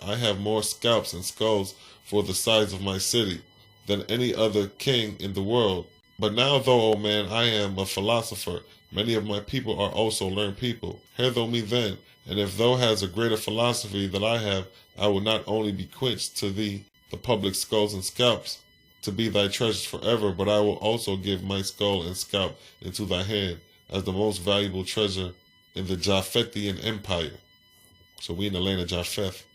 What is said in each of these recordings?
I have more scalps and skulls for the size of my city than any other king in the world. But now, though, O man, I am a philosopher, many of my people are also learned people. Hear thou me then, and if thou hast a greater philosophy than I have, I will not only bequeath to thee the public skulls and scalps, to be thy treasures forever, but I will also give my skull and scalp into thy hand, as the most valuable treasure in the Japhethian empire. So we in the land of Japheth.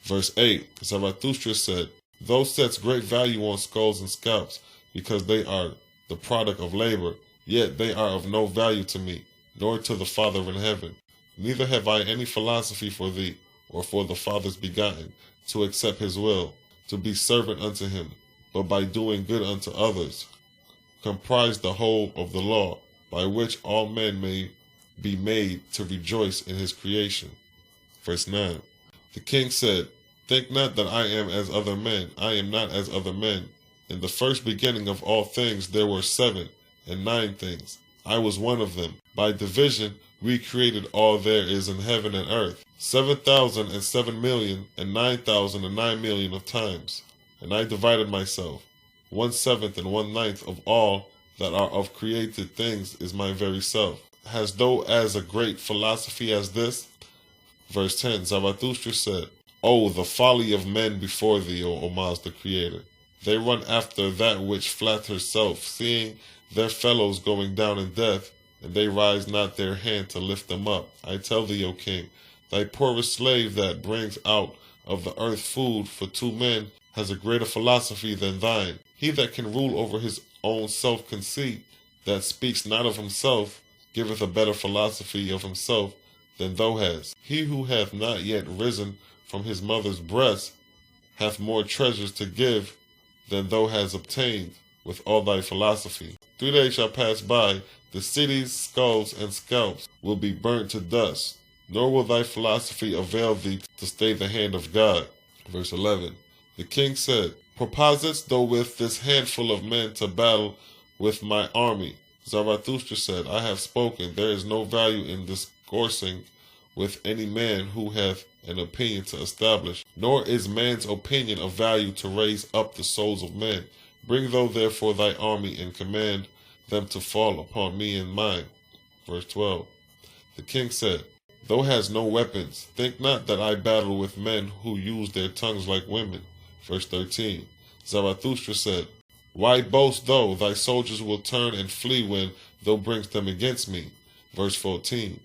Verse 8, Zarathustra said, thou setst great value on skulls and scalps, because they are the product of labor, yet they are of no value to me, nor to the Father in heaven. Neither have I any philosophy for thee, or for the Father's begotten, to accept his will, to be servant unto him, but by doing good unto others, comprise the whole of the law, by which all men may be made to rejoice in his creation. Verse 9, the king said, think not that I am as other men, I am not as other men. In the first beginning of all things there were 7 and 9 things. I was one of them. By division we created all there is in heaven and earth, 7,000 and 7,000,000 and 9,000 and 9,000,000 of times. And I divided myself. 1/7 and 1/9 of all that are of created things is my very self. Hast thou as a great philosophy as this? Verse 10, Zarathustra said, oh, the folly of men before thee, O Omaz the Creator. They run after that which flatters self, seeing their fellows going down in death, and they rise not their hand to lift them up. I tell thee, O king, thy poorest slave that brings out of the earth food for 2 men has a greater philosophy than thine. He that can rule over his own self-conceit, that speaks not of himself, giveth a better philosophy of himself than thou hast. He who hath not yet risen from his mother's breast hath more treasures to give than thou hast obtained with all thy philosophy. 3 days shall pass by, the city's skulls and scalps will be burnt to dust, nor will thy philosophy avail thee to stay the hand of God. Verse 11, the king said, propositest thou with this handful of men to battle with my army? Zarathustra said, I have spoken. There is no value in discoursing with any man who hath an opinion to establish, nor is man's opinion of value to raise up the souls of men. Bring thou therefore thy army and command them to fall upon me and mine. Verse 12, the king said, thou hast no weapons. Think not that I battle with men who use their tongues like women. Verse 13, Zarathustra said, why boast thou? Thy soldiers will turn and flee when thou bringest them against me. Verse 14,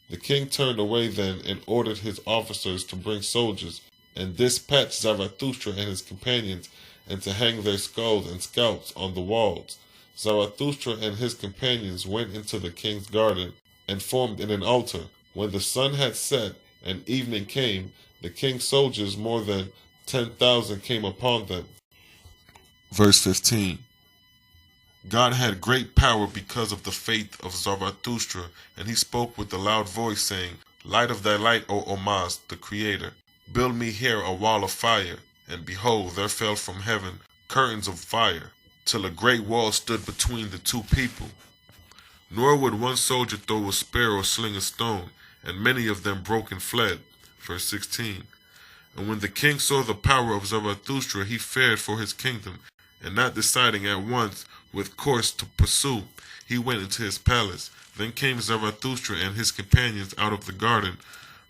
the king turned away then and ordered his officers to bring soldiers and dispatch Zarathustra and his companions and to hang their skulls and scalps on the walls. Zarathustra and his companions went into the king's garden and formed in an altar. When the sun had set and evening came, the king's soldiers, more than 10,000, came upon them. Verse 15, God had great power because of the faith of Zarathustra, and he spoke with a loud voice, saying, light of thy light, O Omaz, the Creator, build me here a wall of fire. And behold, there fell from heaven curtains of fire, till a great wall stood between the 2 people. Nor would one soldier throw a spear or sling a stone, and many of them broke and fled. Verse 16, and when the king saw the power of Zarathustra, he feared for his kingdom, and not deciding at once with course to pursue, he went into his palace. Then came Zarathustra and his companions out of the garden,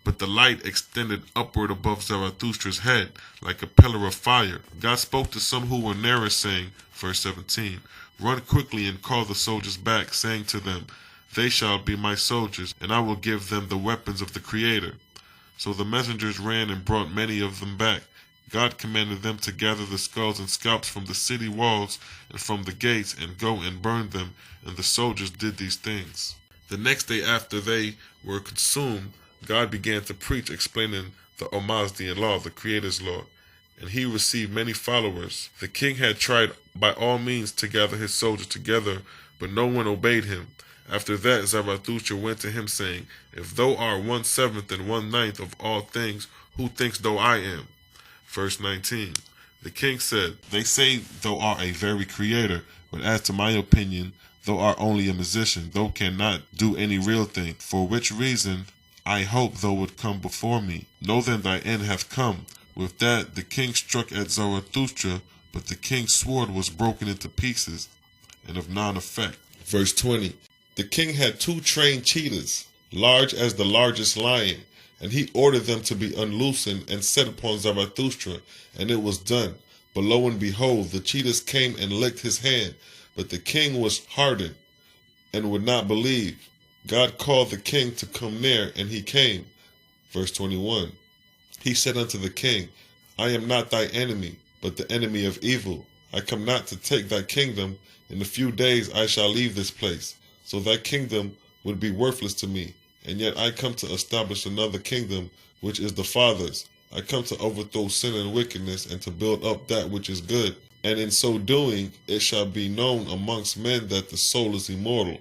but the light extended upward above Zarathustra's head like a pillar of fire. God spoke to some who were nearer, saying, verse 17, run quickly and call the soldiers back, saying to them, they shall be my soldiers, and I will give them the weapons of the Creator. So the messengers ran and brought many of them back. God commanded them to gather the skulls and scalps from the city walls and from the gates, and go and burn them, and the soldiers did these things. The next day after they were consumed, God began to preach, explaining the Omazdian law, the Creator's law, and he received many followers. The king had tried by all means to gather his soldiers together, but no one obeyed him. After that, Zarathustra went to him, saying, if thou art 1/7 and 1/9 of all things, who thinkst thou I am? Verse 19, the king said, they say thou art a very creator, but as to my opinion, thou art only a musician, thou cannot do any real thing, for which reason I hoped thou would come before me. Know then thy end hath come. With that the king struck at Zarathustra, but the king's sword was broken into pieces, and of none effect. Verse 20. The king had 2 trained cheetahs, large as the largest lion, and he ordered them to be unloosened and set upon Zarathustra, and it was done. But lo and behold, the cheetahs came and licked his hand, but the king was hardened and would not believe. God called the king to come near, and he came. Verse 21. He said unto the king, I am not thy enemy, but the enemy of evil. I come not to take thy kingdom. In a few days I shall leave this place. So thy kingdom would be worthless to me. And yet I come to establish another kingdom, which is the Father's. I come to overthrow sin and wickedness, and to build up that which is good. And in so doing, it shall be known amongst men that the soul is immortal.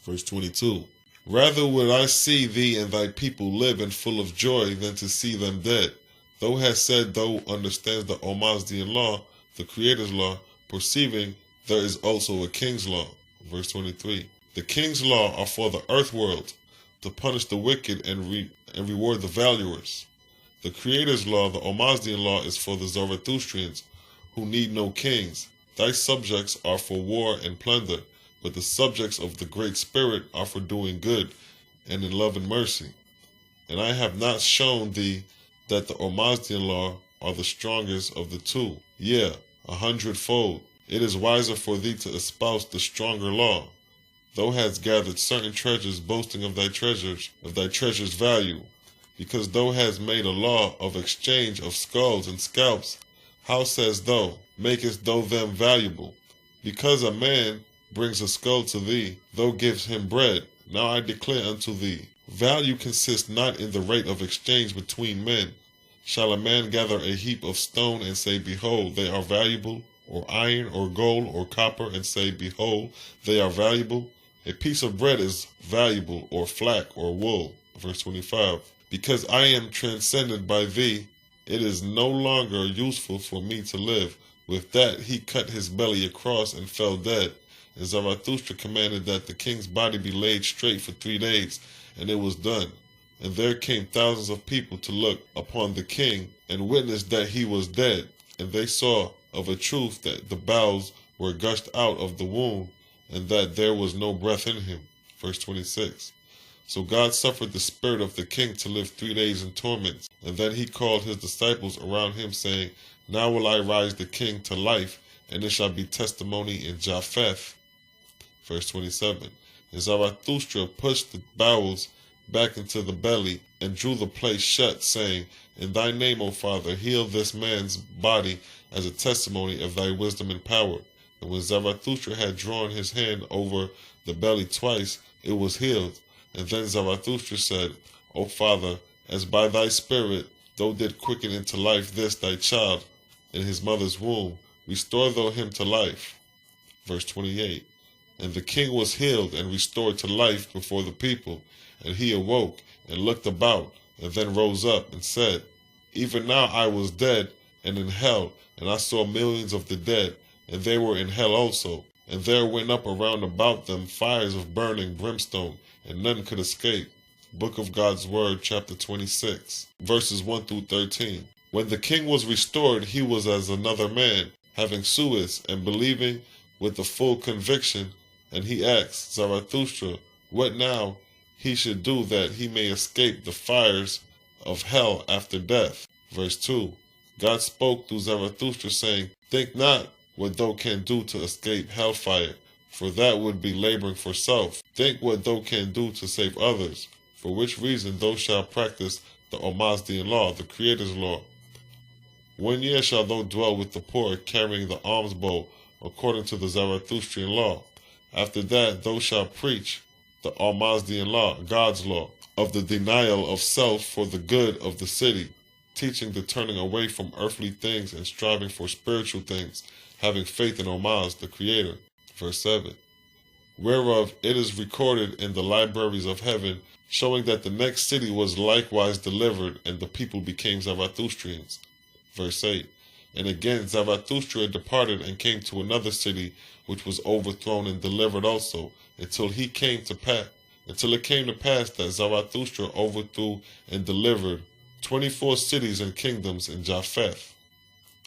Verse 22. Rather would I see thee and thy people live and full of joy than to see them dead. Thou hast said thou understands the Almazdian law, the Creator's law, perceiving there is also a king's law. Verse 23. The king's law are for the earth world, to punish the wicked and reward the valuers. The Creator's law, the Almazdian law, is for the Zarathustrians, who need no kings. Thy subjects are for war and plunder, but the subjects of the Great Spirit are for doing good and in love and mercy. And I have not shown thee that the Almazdian law are the strongest of the 2. Yea, 100-fold. It is wiser for thee to espouse the stronger law. Thou hast gathered certain treasures, boasting of thy treasure's value, because thou hast made a law of exchange of skulls and scalps. How sayest thou, makest thou them valuable? Because a man brings a skull to thee, thou givest him bread. Now I declare unto thee, value consists not in the rate of exchange between men. Shall a man gather a heap of stone and say, behold, they are valuable, or iron, or gold, or copper, and say, behold, they are valuable? A piece of bread is valuable, or flax, or wool. Verse 25. Because I am transcended by thee, it is no longer useful for me to live. With that he cut his belly across and fell dead. And Zarathustra commanded that the king's body be laid straight for 3 days, and it was done. And there came thousands of people to look upon the king, and witnessed that he was dead. And they saw of a truth that the bowels were gushed out of the wound, and that there was no breath in him. Verse 26. So God suffered the spirit of the king to live 3 days in torments. And then he called his disciples around him, saying, Now will I rise the king to life, and it shall be testimony in Japheth. Verse 27. And Zarathustra pushed the bowels back into the belly, and drew the place shut, saying, In thy name, O Father, heal this man's body as a testimony of thy wisdom and power. And when Zarathustra had drawn his hand over the belly twice, it was healed. And then Zarathustra said, O Father, as by thy spirit thou did quicken into life this thy child in his mother's womb, restore thou him to life. Verse 28. And the king was healed and restored to life before the people. And he awoke and looked about, and then rose up and said, Even now I was dead and in hell, and I saw millions of the dead, and they were in hell also. And there went up around about them fires of burning brimstone, and none could escape. Book of God's Word, chapter 26, verses 1 through 13. When the king was restored, he was as another man, having suez, and believing with a full conviction. And he asked Zarathustra what now he should do that he may escape the fires of hell after death. Verse 2. God spoke through Zarathustra, saying, Think not what thou canst do to escape hellfire, for that would be laboring for self. Think what thou canst do to save others, for which reason thou shalt practice the Almazdian law, the Creator's law. 1 year shalt thou dwell with the poor, carrying the alms bowl, according to the Zarathustrian law. After that thou shalt preach the Almazdian law, God's law, of the denial of self for the good of the city, teaching the turning away from earthly things and striving for spiritual things, having faith in Almaz, the Creator. Verse 7. Whereof it is recorded in the libraries of heaven, showing that the next city was likewise delivered, and the people became Zarathustrians. Verse 8. And again Zarathustra departed and came to another city, which was overthrown and delivered also, until he came to until it came to pass that Zarathustra overthrew and delivered 24 cities and kingdoms in Japheth.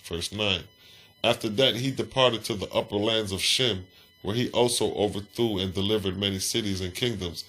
Verse 9. After that he departed to the upper lands of Shem, where he also overthrew and delivered many cities and kingdoms,